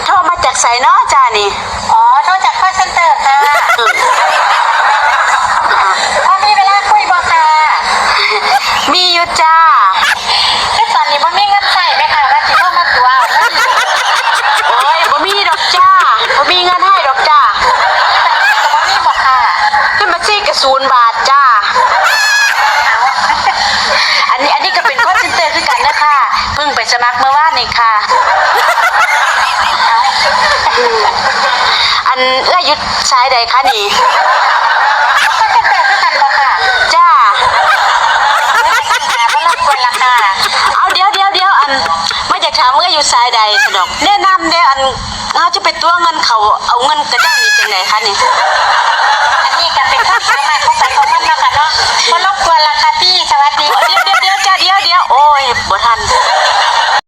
โทรมาจากไสเนาะจ้านี่อ๋อโทรจากcall centerค่ะพอมีเวลาคุยบ่ค่ะมีอยู่จ้าแต่ตอนนี้บ่มีเงินใช้แม่ค่ะว่าสิโทรมาตัวโอ้ยบ่มีดอกจ้าบ่มีเงินให้ดอกจ้าก็บ่มีบ่ค่ะขึ้นมาซี่กระ0 บาทจ้าอันนี้ก็เป็นcall centerคือกันนะค่ะเพิ่งไปสมัครเมื่อวานนี่ค่ะอันยุดสายใดคะนี่call centerคือกันบ่ค่ะจ้าบ่รบกวนละค่ะเอาเดี๋ยวอันมาจากถามอยู่สายใดสะดอกแนะนำเด้ออันเฮาจะไปตัวเงินเขาเอาเงินกระจ้างนี่จังได๋คะนี่อันนี้ก็เป็นความสามารถของใครของมันเนาะค่ะเนาะบ่รบกวนละค่ะพี่